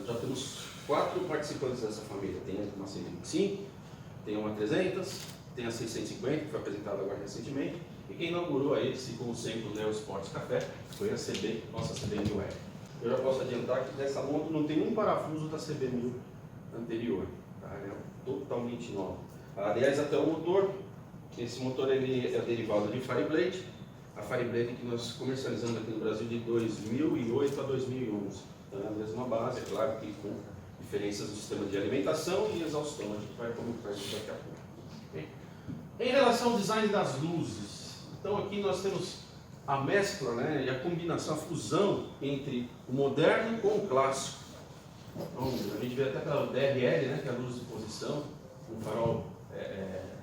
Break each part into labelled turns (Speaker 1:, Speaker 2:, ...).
Speaker 1: Já temos 4 participantes dessa família. Tem uma 125, tem uma 300, tem a 650, que foi apresentada agora recentemente. E quem inaugurou aí esse conceito do Neo Sports Café foi a CB, nossa CB1000R. Eu já posso adiantar que dessa moto não tem um parafuso da CB1000 anterior, tá? É totalmente nova. Aliás, até o motor, esse motor ele é derivado de Fireblade, a Fireblade que nós comercializamos aqui no Brasil de 2008 a 2011. Então é a mesma base, é claro que com diferenças no sistema de alimentação e exaustão, a gente vai comentar isso daqui a pouco. Okay? Em relação ao design das luzes, então aqui nós temos a mescla, né, e a combinação, a fusão entre o moderno com o clássico. Então, a gente vê até pela DRL, né, que é a luz de posição, um farol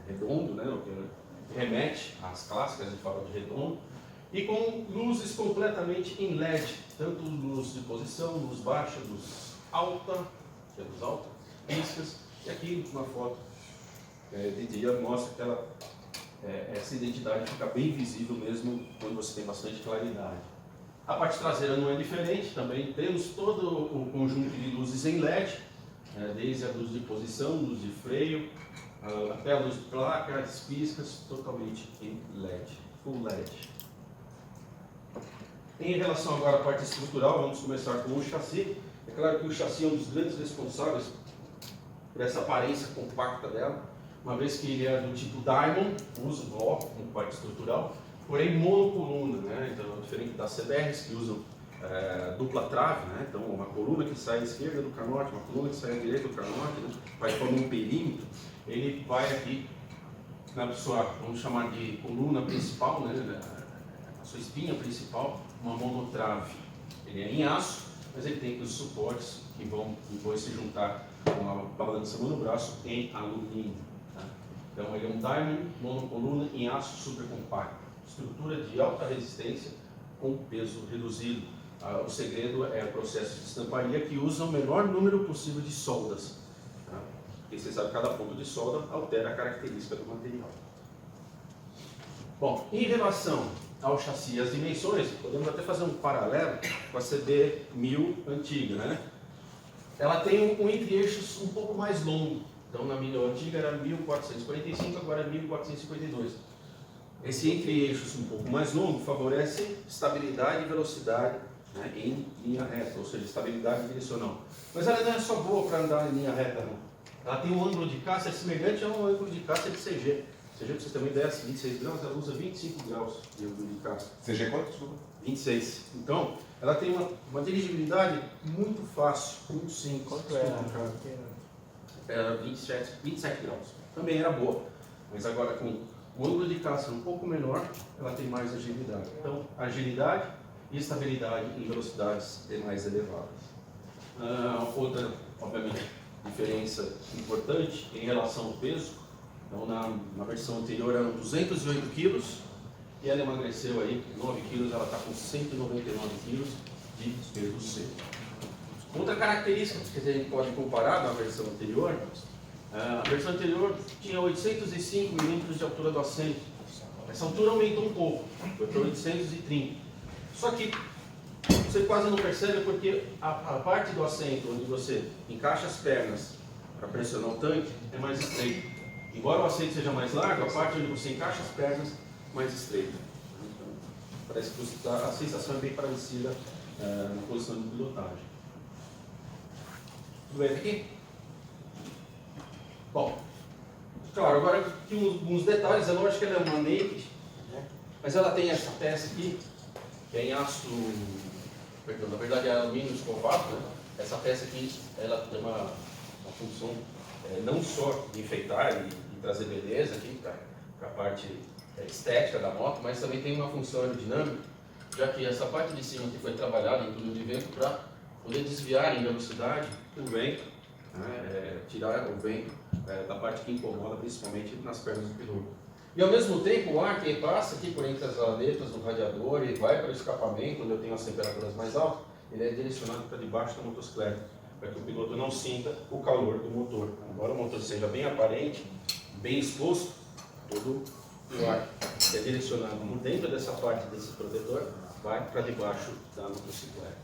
Speaker 1: redondo, né, o que remete às clássicas de farol de redondo, e com luzes completamente em LED, tanto luz de posição, luz baixa, luz alta, que é luz alta, piscas, e aqui uma foto de dia mostra que ela, essa identidade fica bem visível mesmo quando você tem bastante claridade. A parte traseira não é diferente, também temos todo o conjunto de luzes em LED, desde a luz de posição, luz de freio, até a luz de placa, as piscas, totalmente em LED, full LED. Em relação agora à parte estrutural, vamos começar com o chassi. É claro que o chassi é um dos grandes responsáveis por essa aparência compacta dela, uma vez que ele é do tipo Diamond, usa bloco como parte estrutural, porém monocoluna, né? Então, diferente das CBRs que usam dupla trave, né? Então uma coluna que sai à esquerda do canote, uma coluna que sai à direita do canote, né? Vai formar um perímetro, ele vai aqui na sua, vamos chamar de coluna principal, né? A sua espinha principal, uma monotrave. Ele é em aço, mas ele tem os suportes que vão depois se juntar com a balança monobraço em alumínio. Tá? Então ele é um Diamond monocoluna em aço super compacto, estrutura de alta resistência com peso reduzido. O segredo é o processo de estamparia que usa o menor número possível de soldas. Tá? Porque você sabe que cada ponto de solda altera a característica do material. Bom, em relação ao chassi e as dimensões, podemos até fazer um paralelo com a CB1000 antiga, né? Ela tem um entre-eixos um pouco mais longo. Então na minha antiga era 1445, agora é 1452. Esse entre-eixos um pouco mais longo favorece estabilidade e velocidade, né, em linha reta, ou seja, estabilidade direcional. Mas ela não é só boa para andar em linha reta, não. Ela tem um ângulo de caça semelhante ao ângulo de caça de CG. CG, para vocês terem uma ideia, 26 graus, ela usa 25 graus de ângulo de caça.
Speaker 2: CG quanto? Desculpa.
Speaker 1: 26. Então, ela tem uma dirigibilidade muito fácil, muito simples.
Speaker 3: Quanto era?
Speaker 1: Era 27 graus. Também era boa, mas agora com o ângulo de caça um pouco menor, ela tem mais agilidade. Então, agilidade e estabilidade em velocidades mais elevadas. Outra, obviamente, diferença importante em relação ao peso. Então, na versão anterior eram 208 kg e ela emagreceu aí 9 kg, ela está com 199 kg de peso seco. Outra característica que a gente pode comparar na versão anterior, a versão anterior tinha 805 milímetros de altura do assento. Essa altura aumentou um pouco, foi para 830. Só que você quase não percebe porque a parte do assento onde você encaixa as pernas para pressionar o tanque é mais estreita. Embora o assento seja mais largo, a parte onde você encaixa as pernas é mais estreita. Então, parece que a sensação é bem parecida na posição de pilotagem. Tudo bem aqui? Bom, claro, agora aqui uns detalhes. É lógico que ela é uma naked, né? Mas ela tem essa peça aqui, que é em aço, perdão, na verdade é alumínio escovado, né? Essa peça aqui, ela tem uma função não só de enfeitar e trazer beleza aqui para a parte estética da moto, mas também tem uma função aerodinâmica, já que essa parte de cima que foi trabalhada em túnel de vento para poder desviar em velocidade o vento, né, tirar o vento da parte que incomoda, principalmente nas pernas do piloto. E ao mesmo tempo o ar que passa aqui por entre as aletas do radiador e vai para o escapamento, onde eu tenho as temperaturas mais altas, ele é direcionado para debaixo da motocicleta, para que o piloto não sinta o calor do motor. Embora o motor seja bem aparente, bem exposto, todo o ar que é direcionado por dentro dessa parte desse protetor vai para debaixo da motocicleta.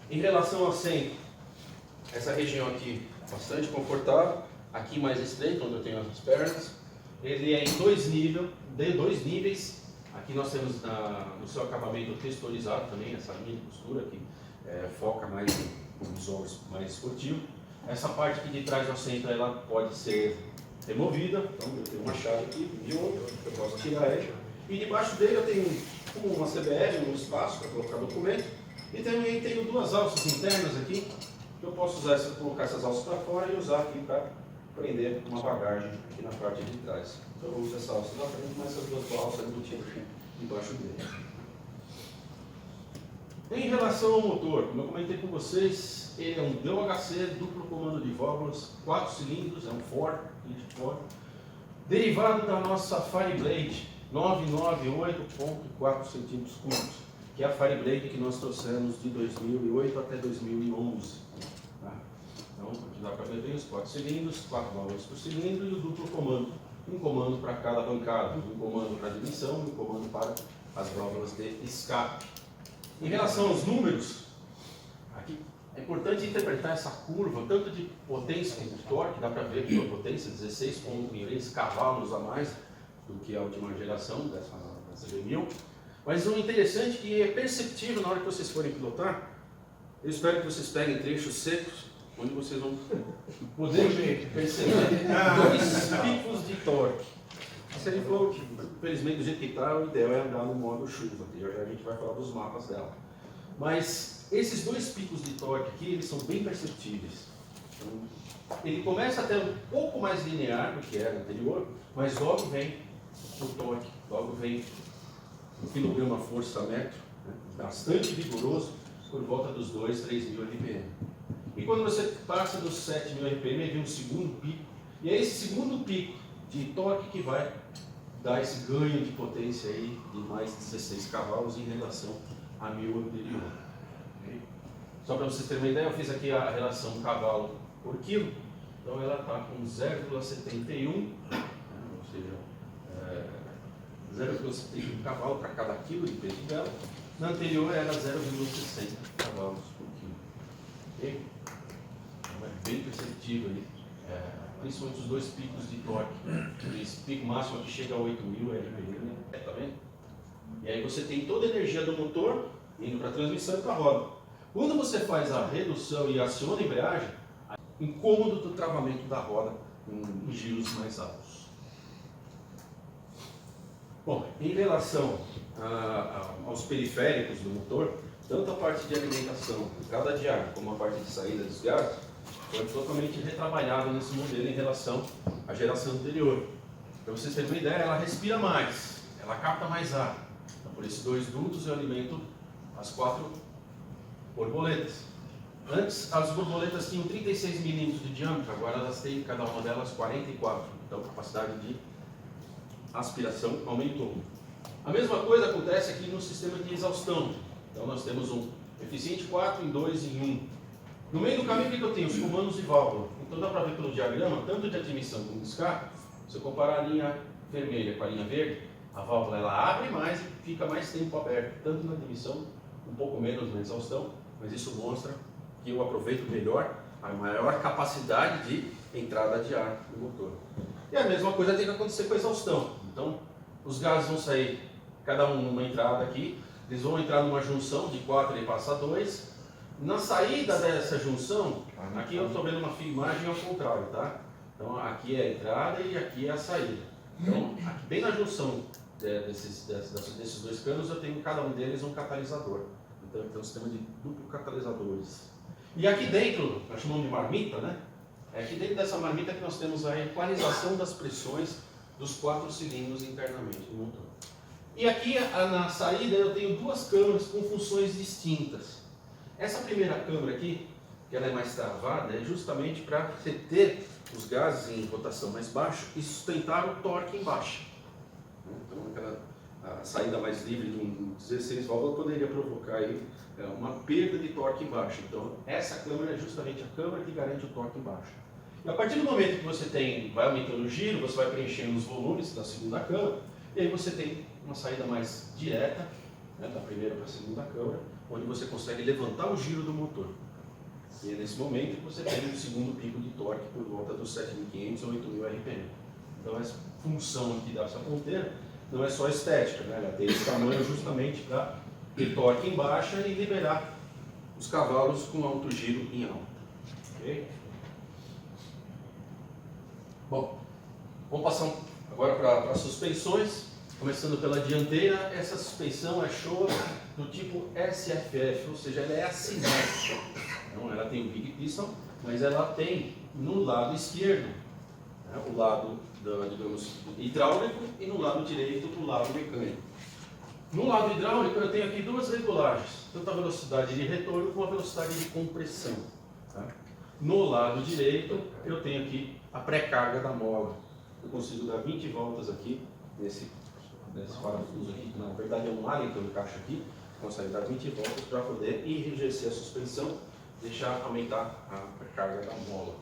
Speaker 1: Em relação ao assento, essa região aqui bastante confortável, aqui mais estreito, onde eu tenho as pernas. Ele é em dois níveis. Aqui nós temos no seu acabamento texturizado também, essa linha de costura que foca mais no visual mais esportivo. Essa parte aqui de trás do assento ela pode ser removida, então eu tenho uma chave aqui de ouro, eu posso tirar ela. E debaixo dele eu tenho uma CBR, um espaço para colocar documento. E também tenho duas alças internas aqui, que eu posso usar, colocar essas alças para fora e usar aqui para prender uma bagagem aqui na parte de trás. Então eu uso essa alça na frente, mas essas duas alças embutidas aqui embaixo dele. Em relação ao motor, como eu comentei com vocês, ele é um DOHC, duplo comando de válvulas, 4 cilindros, é um Ford, derivado da nossa Fireblade 998.4 centímetros cúbicos, que é a Fireblade que nós trouxemos de 2008 até 2011. Tá? Então, aqui dá para ver bem os 4 cilindros, 4 válvulas por cilindro e o duplo comando. Um comando para cada bancada, um comando para admissão e um comando para as válvulas de escape. Em relação aos números, aqui é importante interpretar essa curva, tanto de potência como de torque, dá para ver que a potência 16,3 cavalos a mais do que a última geração dessa V1000. Mas o interessante é que é perceptível na hora que vocês forem pilotar. Eu espero que vocês peguem trechos secos, onde vocês vão poder perceber dois picos de torque. Se ele for, infelizmente, do jeito que está, o ideal é andar no modo chuva, que já a gente vai falar dos mapas dela. Mas esses dois picos de torque aqui, eles são bem perceptíveis. Então, ele começa até um pouco mais linear do que era anterior, mas logo vem o torque, logo vem o quilograma força metro, né, bastante vigoroso, por volta dos 2.000 a 3.000 RPM. E quando você passa dos 7.000 RPM, vem um segundo pico, e é esse segundo pico de torque que vai dar esse ganho de potência aí de mais 16 cavalos em relação a 1000 anterior. Okay? Só para vocês terem uma ideia, eu fiz aqui a relação cavalo por quilo, então ela está com 0,71, ou seja, 0,71 cavalo para cada quilo de peso dela. Na anterior era 0,60 cavalos por quilo. Okay? Então é bem perceptível aí. Principalmente os dois picos de torque. Esse pico máximo aqui chega a 8.000 RPM, tá vendo? E aí você tem toda a energia do motor indo para a transmissão e para a roda. Quando você faz a redução e aciona a embreagem, incômodo do travamento da roda em giros mais altos. Bom, em relação aos periféricos do motor, tanto a parte de alimentação, entrada de ar, como a parte de saída dos gases, foi totalmente retrabalhado nesse modelo em relação à geração anterior. Para vocês terem uma ideia, ela respira mais, ela capta mais ar. Então, por esses dois dutos eu alimento as 4 borboletas. Antes, as borboletas tinham 36 milímetros de diâmetro, agora elas têm, cada uma delas, 44. Então, a capacidade de aspiração aumentou. A mesma coisa acontece aqui no sistema de exaustão. Então, nós temos um eficiente 4 em 2 em 1. No meio do caminho, o que eu tenho? Os comandos de válvula. Então dá para ver pelo diagrama, tanto de admissão como de escape, se eu comparar a linha vermelha com a linha verde, a válvula ela abre mais e fica mais tempo aberta, tanto na admissão, um pouco menos na exaustão, mas isso mostra que eu aproveito melhor a maior capacidade de entrada de ar no motor. E a mesma coisa tem que acontecer com a exaustão. Então, os gases vão sair, cada um numa entrada aqui, eles vão entrar numa junção de 4 e passa 2. Na saída dessa junção, aqui eu estou vendo uma imagem ao contrário, tá? Então aqui é a entrada e aqui é a saída. Então, aqui, bem na junção desses dois canos, eu tenho cada um deles um catalisador. Então tem um sistema de duplo catalisadores. E aqui dentro, nós chamamos de marmita, né? É aqui dentro dessa marmita que nós temos a equalização das pressões dos 4 cilindros internamente do motor. E aqui na saída eu tenho 2 câmaras com funções distintas. Essa primeira câmara aqui, que ela é mais travada, é justamente para reter os gases em rotação mais baixa e sustentar o torque em baixa. Então, a saída mais livre de um 16 válvulas poderia provocar aí, uma perda de torque em baixa. Então, essa câmara é justamente a câmara que garante o torque em baixa. E a partir do momento que você vai aumentando o giro, você vai preenchendo os volumes da segunda câmara, e aí você tem uma saída mais direta, né, da primeira para a segunda câmara, onde você consegue levantar o giro do motor. E é nesse momento que você tem um segundo pico de torque por volta dos 7.500 ou 8.000 RPM. Então essa função aqui dessa ponteira não é só estética, né? Ela tem esse tamanho justamente para ter torque em baixa e liberar os cavalos com alto giro em alta. Okay? Bom, vamos passar agora para as suspensões. Começando pela dianteira, essa suspensão é show do tipo SFF, ou seja, ela é assimétrica. Então, ela tem o big piston, mas ela tem no lado esquerdo, né, o lado, digamos, hidráulico e no lado direito o lado mecânico. No lado hidráulico eu tenho aqui duas regulagens, tanto a velocidade de retorno como a velocidade de compressão. Tá? No lado direito eu tenho aqui a pré-carga da mola. Eu consigo dar 20 voltas aqui nesse parafuso aqui, que na verdade é um alien que eu encaixo aqui, consegue dar 20 voltas para poder enrijecer a suspensão, deixar aumentar a carga da mola.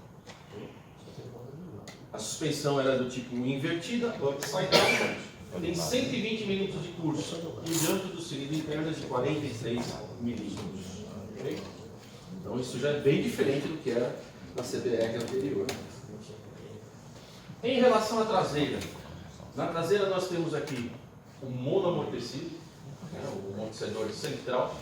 Speaker 1: A suspensão era do tipo invertida, upside down, tem 120 milímetros de curso e o diâmetro do cilindro interno é de 43 milímetros. Okay? Então isso já é bem diferente do que era na CBR anterior. Em relação à traseira, na traseira nós temos aqui um monoamortecido, né, o amortecedor central.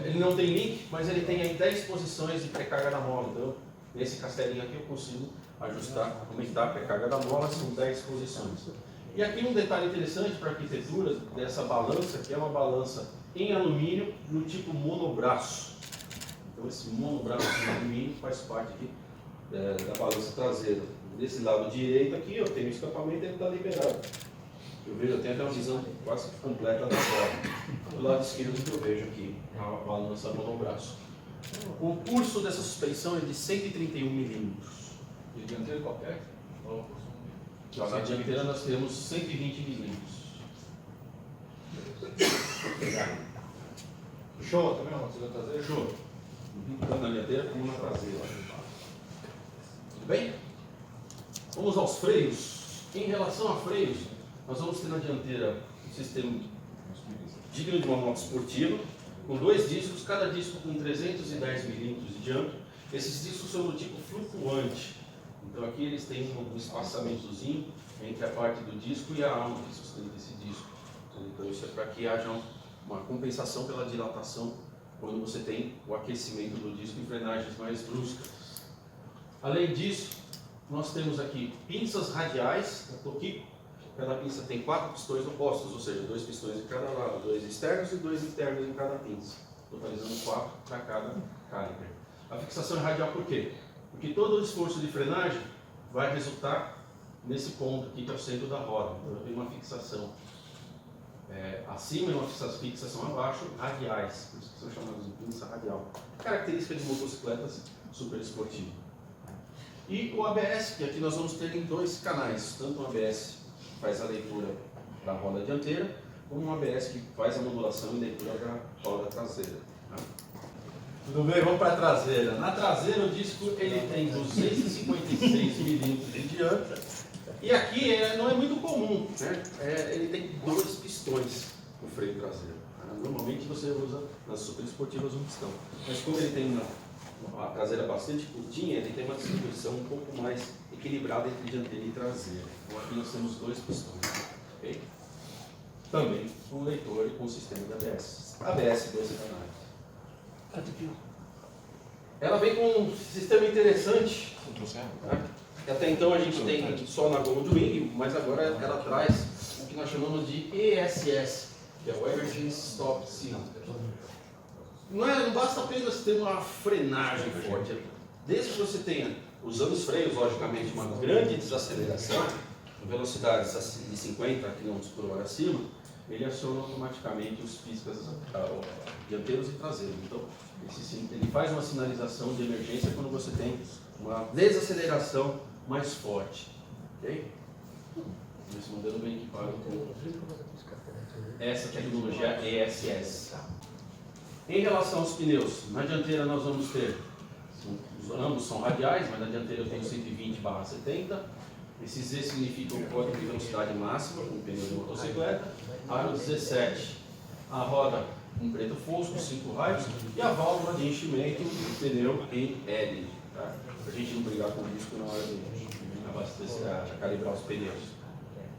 Speaker 1: Ele não tem link, mas ele tem aí 10 posições de pré-carga da mola. Então, nesse castelinho aqui eu consigo ajustar, aumentar a pré-carga da mola, são 10 posições. E aqui um detalhe interessante para a arquitetura dessa balança, que é uma balança em alumínio no tipo monobraço. Então esse monobraço em alumínio faz parte aqui da balança traseira. Desse lado direito aqui eu tenho o escapamento e ele está liberado. Eu vejo, eu tenho até uma visão quase completa da roda. Do lado esquerdo que eu vejo aqui, a balança monobraço. O curso dessa suspensão é de 131 milímetros.
Speaker 2: E dianteiro qualquer?
Speaker 1: Na dianteira nós temos 120 milímetros.
Speaker 2: Show também, não? Você vai trazer?
Speaker 1: Show. Tanto na dianteira como na traseira. Tudo bem? Vamos aos freios. Em relação a freios, nós vamos ter na dianteira um sistema digno de uma moto esportiva, com 2 discos, cada disco com 310 milímetros de diâmetro. Esses discos são do tipo flutuante. Então aqui eles têm um espaçamentozinho entre a parte do disco e a alma que sustenta esse disco. Então isso é para que haja uma compensação pela dilatação quando você tem o aquecimento do disco em frenagens mais bruscas. Além disso, nós temos aqui pinças radiais da Tokico. Cada pinça tem 4 pistões opostos, ou seja, 2 pistões em cada lado, 2 externos e 2 internos em cada pinça, totalizando 4 para cada caliper. A fixação é radial por quê? Porque todo o esforço de frenagem vai resultar nesse ponto aqui que é o centro da roda. Então eu tenho uma fixação acima e uma fixação abaixo, radiais, por isso que são chamadas de pinça radial. Característica de motocicletas super esportivas. E o ABS, que aqui nós vamos ter em 2 canais, tanto o ABS que faz a leitura da roda dianteira, como um ABS que faz a modulação e leitura da roda traseira. Tá? Tudo bem, vamos para a traseira. Na traseira o disco ele tem 256 milímetros de diâmetro e aqui não é muito comum, né? Ele tem 2 pistões no freio traseiro. Tá? Normalmente você usa nas super esportivas um pistão, mas como ele tem uma traseira bastante curtinha, ele tem uma distribuição um pouco mais equilibrada entre dianteira e traseira. Então aqui nós temos 2 pistões. Okay? Também com leitor e com sistema de ABS. ABS 12 canais. Ela vem com um sistema interessante. Tá? Até então a gente tem só na Gold Wing, mas agora ela traz o que nós chamamos de ESS, que é o Emergency Stop Cylinder. Não basta apenas ter uma frenagem forte. Desde que você tenha, usando os freios, logicamente, uma grande desaceleração, velocidades de 50 km por hora acima, ele aciona automaticamente os piscas dianteiros e traseiros. Então, ele faz uma sinalização de emergência quando você tem uma desaceleração mais forte. Ok? Esse modelo vem equipado com essa tecnologia ESS. Em relação aos pneus, na dianteira nós vamos ter, ambos são radiais, mas na dianteira eu tenho 120/70. Esse Z significa o código de velocidade máxima, com o pneu de motocicleta. Aro 17, a roda um preto fosco, 5 raios, e a válvula de enchimento do pneu em L, tá? Para a gente não brigar com o disco na hora de calibrar os pneus.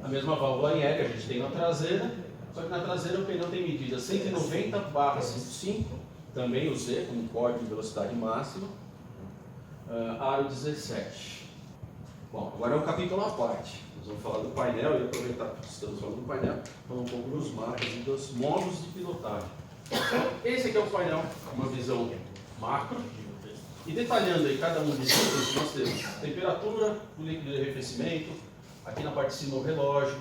Speaker 1: A mesma válvula em L a gente tem na traseira, só que na traseira o pneu tem medida 190/55, também o Z, com código de velocidade máxima, aro 17. Bom, agora é um capítulo à parte. Nós vamos falar do painel e aproveitar que estamos falando do painel, falar um pouco dos mapas e dos modos de pilotagem. Então, esse aqui é o painel, uma visão macro. E detalhando aí cada um desses itens, nós temos temperatura, o líquido de arrefecimento, aqui na parte de cima o relógio.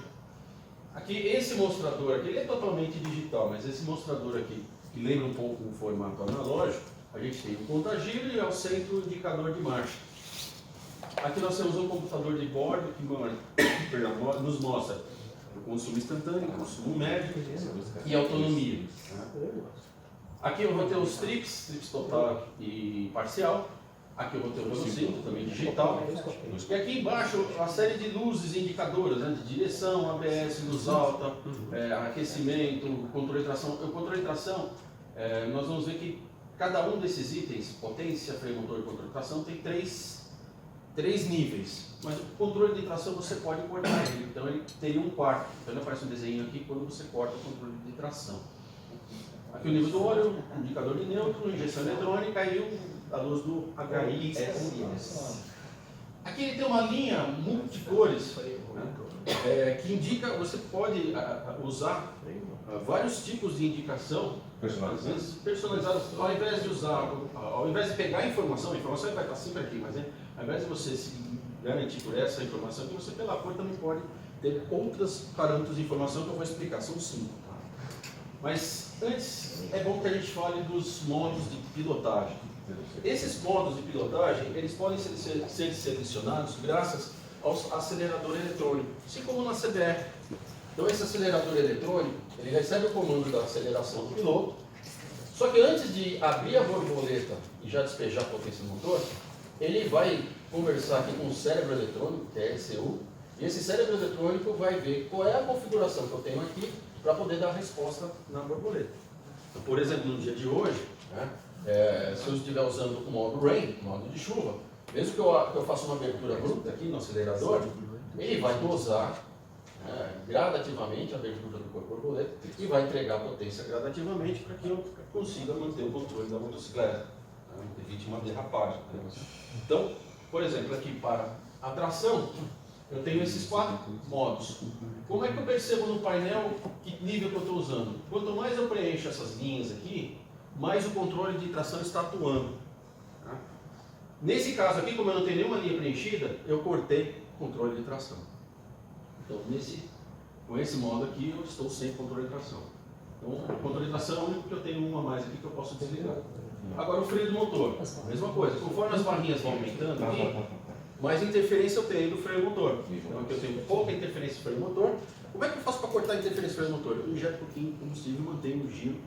Speaker 1: Aqui esse mostrador aqui, ele é totalmente digital, mas esse mostrador aqui, que lembra um pouco o formato analógico, a gente tem o contagiro e ao centro o indicador de marcha. Aqui nós temos um computador de bordo que nos mostra o consumo instantâneo, o consumo médio e a autonomia. Aqui eu vou ter os trips total e parcial. Aqui eu vou ter o velocímetro, também digital. E aqui embaixo a série de luzes indicadoras, né, de direção, ABS, luz alta, aquecimento, controle de tração. O controle de tração, nós vamos ver que cada um desses itens, potência, freio motor e controle de tração, tem três níveis. Mas o controle de tração você pode cortar ele, então ele teria um quarto. Então ele aparece um desenho aqui quando você corta o controle de tração. Aqui o nível do óleo, o indicador de neutro, injeção eletrônica e a luz do HISS. Aqui ele tem uma linha multicores, né, que indica, você pode usar vários tipos de indicação personalizadas. Ao invés de pegar a informação vai estar sempre aqui, mas ao invés de você se garantir por essa informação, que você pela cor também pode ter outros parâmetros de informação que eu vou explicar, são 5. Tá? Mas antes é bom que a gente fale dos modos de pilotagem. Esses modos de pilotagem, eles podem ser selecionados graças ao acelerador eletrônico, assim como na CBR. Então esse acelerador eletrônico, ele recebe o comando da aceleração do piloto, só que antes de abrir a borboleta e já despejar a potência do motor, ele vai conversar aqui com o cérebro eletrônico, que é ECU, e esse cérebro eletrônico vai ver qual é a configuração que eu tenho aqui para poder dar a resposta na borboleta. Então, por exemplo, no dia de hoje, né, se eu estiver usando o modo rain, modo de chuva, mesmo que eu faça uma abertura bruta aqui no acelerador, ele vai dosar gradativamente a abertura do corpo borboleta e vai entregar a potência gradativamente para que eu consiga manter o controle da motocicleta, evite uma derrapagem. Então, por exemplo, aqui para a tração, eu tenho esses 4 modos. Como é que eu percebo no painel que nível que eu estou usando? Quanto mais eu preencho essas linhas aqui, mais o controle de tração está atuando. Tá? Nesse caso aqui, como eu não tenho nenhuma linha preenchida, eu cortei o controle de tração. Então, com esse modo aqui, eu estou sem controle de tração. Então, o controle de tração é o único que eu tenho uma a mais aqui que eu posso desligar. Agora, o freio do motor, mesma coisa. Conforme as barrinhas vão aumentando aqui, mais interferência eu tenho do freio motor. Então, aqui eu tenho pouca interferência do freio motor. Como é que eu faço para cortar a interferência do freio motor? Eu injeto um pouquinho de combustível e mantenho o giro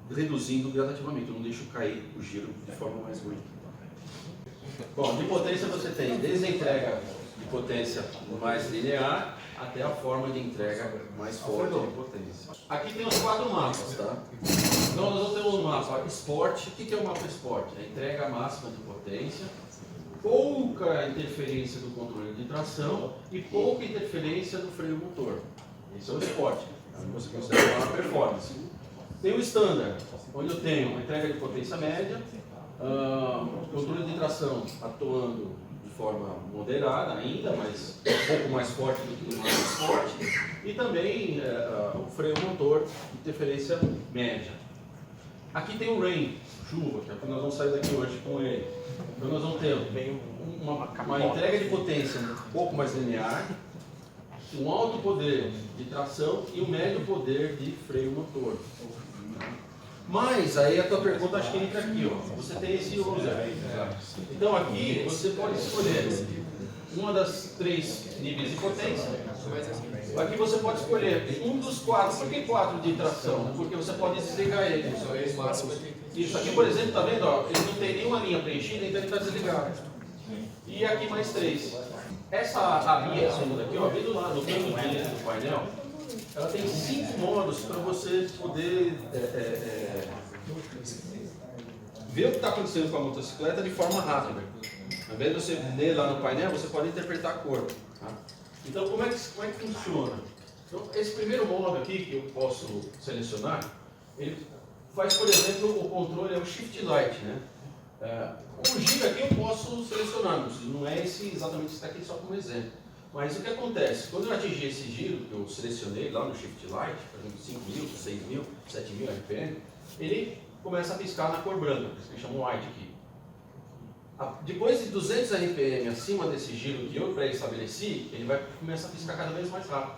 Speaker 1: reduzindo gradativamente. Eu não deixo cair o giro de forma mais ruim. Bom, de potência você tem desde a entrega de potência mais linear até a forma de entrega mais forte de potência. Aqui tem os 4 mapas, tá? Então nós vamos ter um mapa Sport. O que é o mapa Sport? É a entrega máxima de potência, pouca interferência do controle de tração e pouca interferência do freio motor. Esse é o Sport, você considera uma performance. Tem o Standard, onde eu tenho uma entrega de potência média, controle de tração atuando de forma moderada ainda, mas um pouco mais forte do que o mapa Sport, e também o freio motor de interferência média. Aqui tem o Rain, chuva, que é o que nós vamos sair daqui hoje com ele. Então nós vamos ter uma entrega de potência um pouco mais linear, um alto poder de tração e um médio poder de freio motor. Mas aí a tua pergunta acho que entra aqui, ó. Você tem esse user. Então aqui você pode escolher uma das 3 níveis de potência. Aqui você pode escolher um dos 4. Por que 4 de tração? Porque você pode desligar ele. Isso aqui, por exemplo, tá vendo? Ó, ele não tem nenhuma linha preenchida, então ele está desligado. E aqui mais 3. Essa abinha segunda aqui, ó, vem do lado do canto direito do painel, ela tem 5 modos para você poder ver o que está acontecendo com a motocicleta de forma rápida. Ao invés de você ler lá no painel, você pode interpretar a cor. Tá? Então, como é que funciona? Então, esse primeiro modo aqui que eu posso selecionar, ele faz, por exemplo, o controle, é o Shift Light. Né? O giro aqui eu posso selecionar, não é exatamente esse daqui só como exemplo. Mas o que acontece? Quando eu atingir esse giro que eu selecionei lá no Shift Light, por exemplo, 5.000, 6.000, 7.000 RPM, ele começa a piscar na cor branca, por isso que chama white aqui. Depois de 200 RPM acima desse giro que eu pré-estabeleci, ele vai começar a piscar cada vez mais rápido.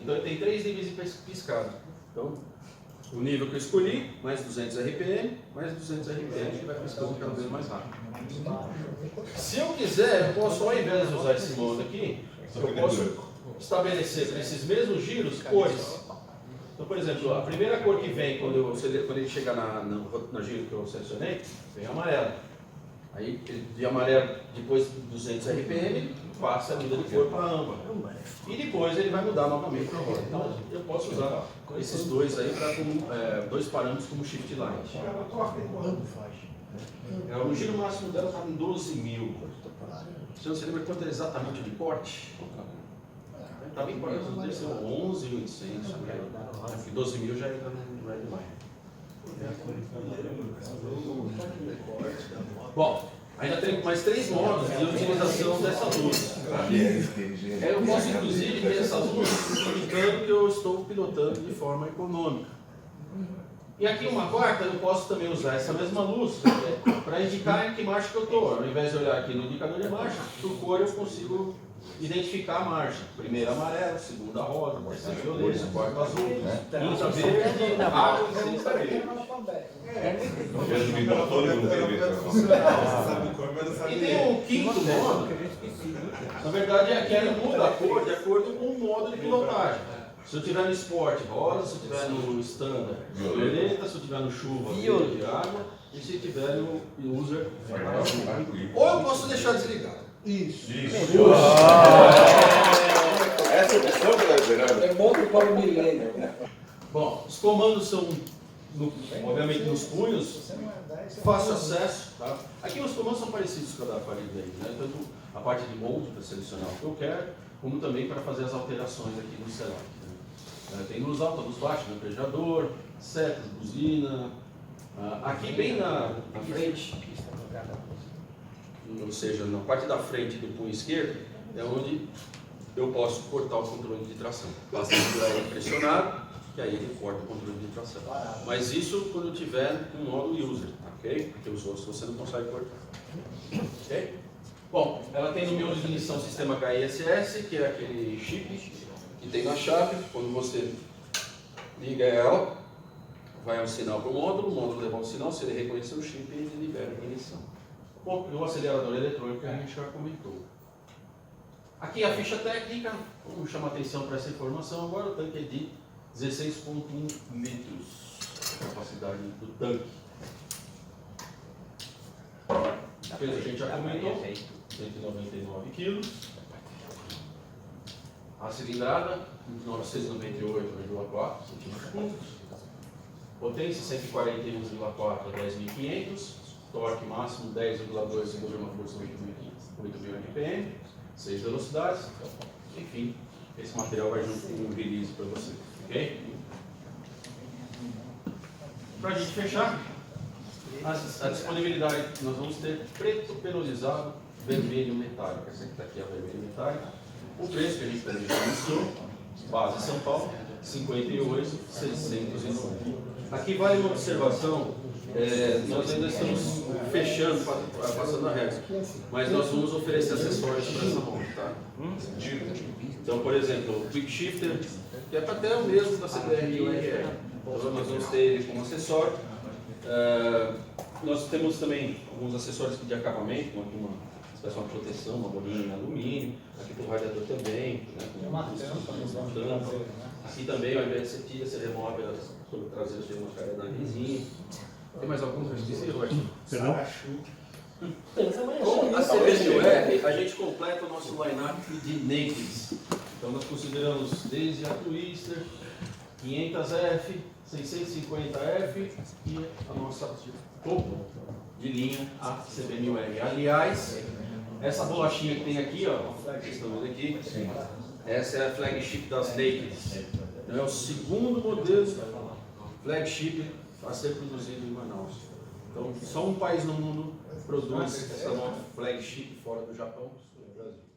Speaker 1: Então ele tem 3 níveis de piscada. Então, o nível que eu escolhi, mais 200 RPM, mais 200 RPM, ele vai piscando cada vez mais rápido. Se eu quiser, eu posso, ao invés de usar esse modo aqui, eu posso estabelecer para esses mesmos giros cores. Então, por exemplo, a primeira cor que vem quando ele chegar na giro que eu selecionei, vem amarelo. Aí, de amarelo, depois de 200 RPM, passa a muda de cor para âmbar. E depois ele vai mudar novamente para rosa. Então, eu posso usar esses dois aí para dois parâmetros como Shift Light. O giro máximo dela está em 12.000. Você não se lembra quanto é exatamente de corte? Está bem corte, deve ser 11.800. Porque 12.000 já entra no Red Line. Bom, ainda tem mais 3 modos de utilização dessa luz. Eu posso inclusive ter essas luzes indicando que eu estou pilotando de forma econômica. E aqui uma quarta, eu posso também usar essa mesma luz para indicar em que marcha que eu estou. Ao invés de olhar aqui no indicador de marcha, por cor eu consigo identificar a marcha. Primeira amarela, segunda rosa, terceira violeta, quarta azul, quinta verde, água e sexta verde. E tem o quinto modo, na verdade é que ele muda a cor de acordo com o modo de pilotagem. Se eu estiver no Sport, rosa, se eu estiver no Standard, violeta, se eu estiver no chuva, verde, água, e se eu estiver no User, azul. Ou eu posso deixar desligado. Isso.
Speaker 3: Essa opção que vai virar.
Speaker 4: É bom para o milênio.
Speaker 1: Bom, os comandos são, obviamente, nos punhos, fácil acesso. Tá? Aqui os comandos são parecidos com a da Farid aí, né? Tanto a parte de molde para selecionar o que eu quero, como também para fazer as alterações aqui no select. Né? Tem luz alta, luz baixa, lampejador, setas, buzina. Aqui bem na frente, ou seja, na parte da frente do punho esquerdo, é onde eu posso cortar o controle de tração. Basta segurar ele pressionado, que aí ele corta o controle de tração. Mas isso quando eu tiver um modo user, ok? Porque os outros você não consegue cortar. Ok? Bom, ela tem no meu de ignição sistema HISS, que é aquele chip que tem na chave. Quando você liga ela, vai um sinal para o módulo leva um sinal, se ele reconhecer o chip, ele libera a ignição. Bom, o acelerador eletrônico que a gente já comentou. Aqui a ficha técnica, vamos chamar atenção para essa informação. Agora o tanque é de 16,1 litros, a capacidade do tanque. O peso a gente já comentou, 199 kg. A cilindrada, 998,4 cm3. Potência 141,4 a 10.500. Torque máximo 10,2 segura uma força 8.000 RPM, 6 velocidades. Enfim, esse material vai junto com um release para você, ok? Para a gente fechar, a disponibilidade nós vamos ter preto penalizado, vermelho metálico. Essa aqui está aqui, a vermelho metálico. O preço que a gente também já anunciou, base São Paulo, 58.690. Aqui vale uma observação. Nós ainda estamos fechando, passando a régua, mas nós vamos oferecer acessórios para essa moto, tá? Então, por exemplo, o Quick Shifter, que é até o mesmo da CBR e URL. Então, nós vamos ter ele como acessório. Nós temos também alguns acessórios de acabamento, como aqui uma espécie de proteção, uma bolinha em alumínio, aqui para o radiador também, né, uma tampa. Aqui também, ao invés de você tira, você remove sobre o traseiro, tem uma carenazinha. Tem mais algum que eu esqueci, Roberto?
Speaker 5: Perdão?
Speaker 1: Com a CBR, a gente completa o nosso line-up de nakeds. Então nós consideramos desde a Twister, 500F, 650F e a nossa topo de linha, a CB1000R. Aliás, essa bolachinha que tem aqui, ó, vocês estão vendo aqui, essa é a flagship das Nakeds. Então é o segundo modelo flagship a ser produzido em Manaus. Então só um país no mundo produz essa nova flagship fora do Japão, o Brasil.